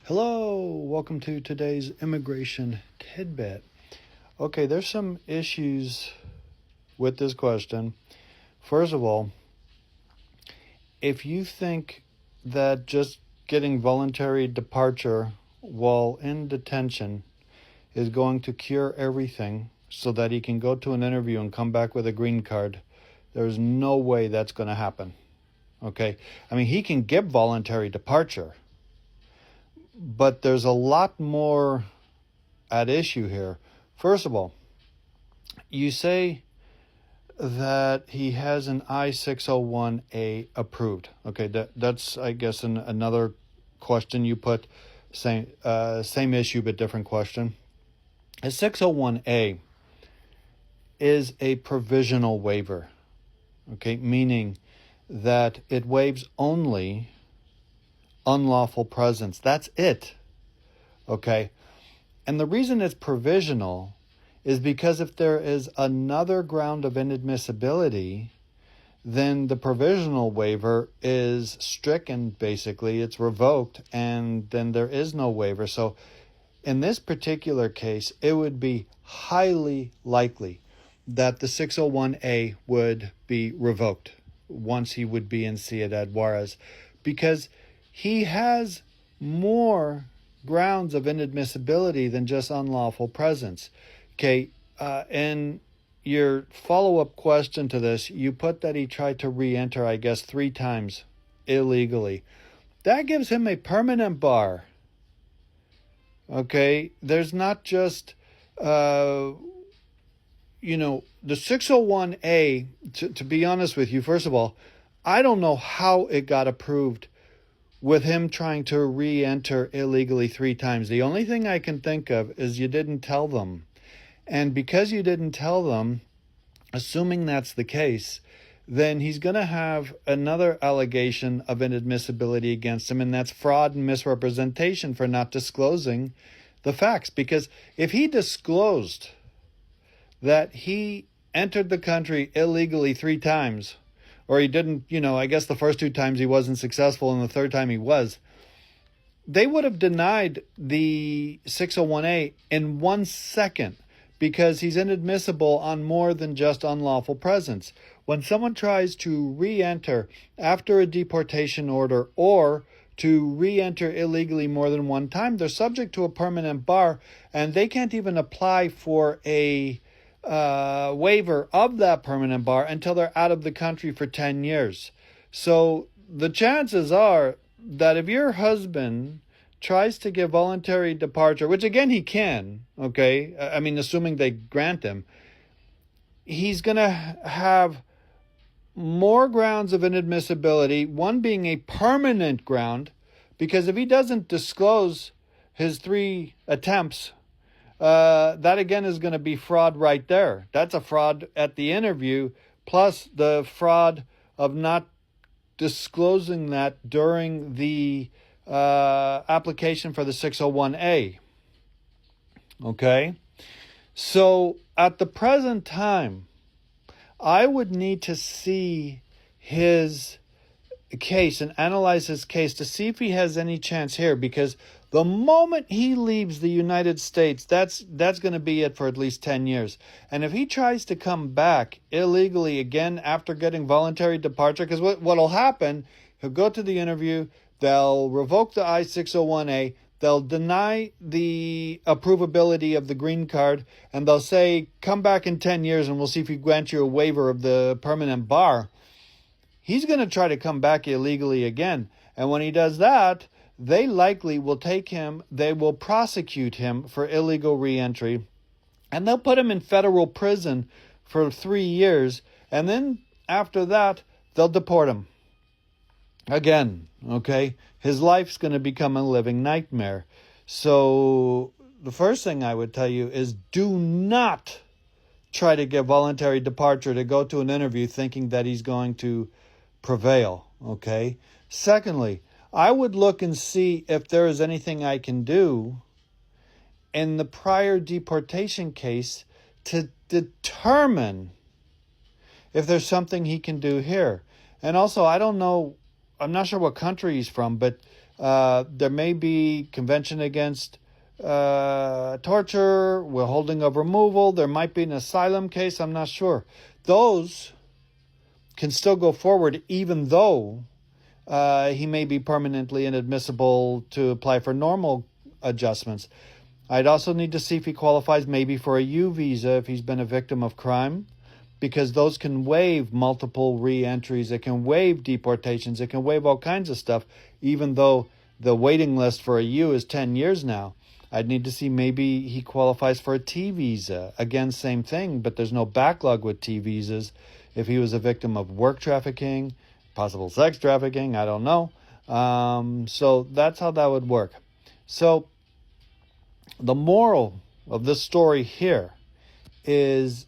Hello, welcome to today's immigration tidbit. Okay, there's some issues with this question. First of all, if you think that just getting voluntary departure while in detention is going to cure everything so that he can go to an interview and come back with a green card, there's no way that's going to happen. Okay, I mean, he can get voluntary departure, but there's a lot more at issue here. First of all, you say that he has an I-601A approved. Okay, that's I guess another question you put, same issue but different question. A 601A is a provisional waiver. Okay, meaning that it waives only unlawful presence. That's it. Okay. And the reason it's provisional is because if there is another ground of inadmissibility, then the provisional waiver is stricken, basically. It's revoked, and then there is no waiver. So in this particular case, it would be highly likely that the 601A would be revoked once he would be in Ciudad Juarez, because he has more grounds of inadmissibility than just unlawful presence. Okay, in your follow-up question to this, you put that he tried to re-enter, I guess, 3 times illegally. That gives him a permanent bar. Okay, there's not just, the 601A, to be honest with you, first of all, I don't know how it got approved with him trying to re-enter illegally 3 times. The only thing I can think of is you didn't tell them. And because you didn't tell them, assuming that's the case, then he's going to have another allegation of inadmissibility against him, and that's fraud and misrepresentation for not disclosing the facts. Because if he disclosed that he entered the country illegally 3 times, or he didn't, I guess the first 2 times he wasn't successful and the 3rd time he was, they would have denied the 601A in 1 second because he's inadmissible on more than just unlawful presence. When someone tries to re-enter after a deportation order or to re-enter illegally more than 1 time, they're subject to a permanent bar, and they can't even apply for a waiver of that permanent bar until they're out of the country for 10 years. So the chances are that if your husband tries to get voluntary departure, which again he can, okay, I mean, assuming they grant him, he's going to have more grounds of inadmissibility, one being a permanent ground, because if he doesn't disclose his 3 attempts, that again is going to be fraud right there. That's a fraud at the interview, plus the fraud of not disclosing that during the application for the 601A. Okay? So at the present time, I would need to see his case and analyze his case to see if he has any chance here, because the moment he leaves the United States, that's going to be it for at least 10 years. And if he tries to come back illegally again after getting voluntary departure, because what'll happen, he'll go to the interview, they'll revoke the I-601A, they'll deny the approvability of the green card, and they'll say, come back in 10 years and we'll see if we grant you a waiver of the permanent bar. He's going to try to come back illegally again. And when he does that, they likely will take him, they will prosecute him for illegal reentry, and they'll put him in federal prison for 3 years. And then after that, they'll deport him again. Okay? His life's going to become a living nightmare. So the first thing I would tell you is do not try to get voluntary departure to go to an interview thinking that he's going to prevail. Okay? Secondly, I would look and see if there is anything I can do in the prior deportation case to determine if there's something he can do here. And also, I don't know, I'm not sure what country he's from, but There may be convention against torture, withholding of removal. There might be an asylum case. I'm not sure. Those can still go forward even though he may be permanently inadmissible to apply for normal adjustments. I'd also need to see if he qualifies maybe for a U visa if he's been a victim of crime, because those can waive multiple re-entries. It can waive deportations. It can waive all kinds of stuff, even though the waiting list for a U is 10 years now. I'd need to see maybe he qualifies for a T visa. Again, same thing, but there's no backlog with T visas. If he was a victim of work trafficking, possible sex trafficking, I don't know. So that's how that would work. So the moral of this story here is,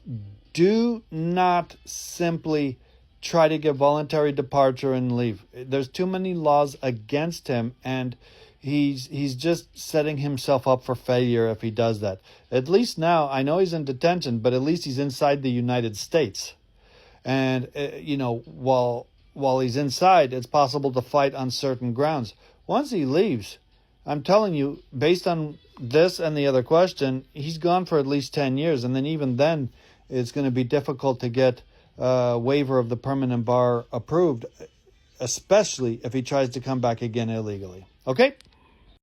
do not simply try to get voluntary departure and leave. There's too many laws against him, and he's just setting himself up for failure if he does that. At least now, I know he's in detention, but at least he's inside the United States. And, while he's inside, it's possible to fight on certain grounds. Once he leaves, I'm telling you, based on this and the other question, he's gone for at least 10 years. And then even then, it's going to be difficult to get a waiver of the permanent bar approved, especially if he tries to come back again illegally. Okay?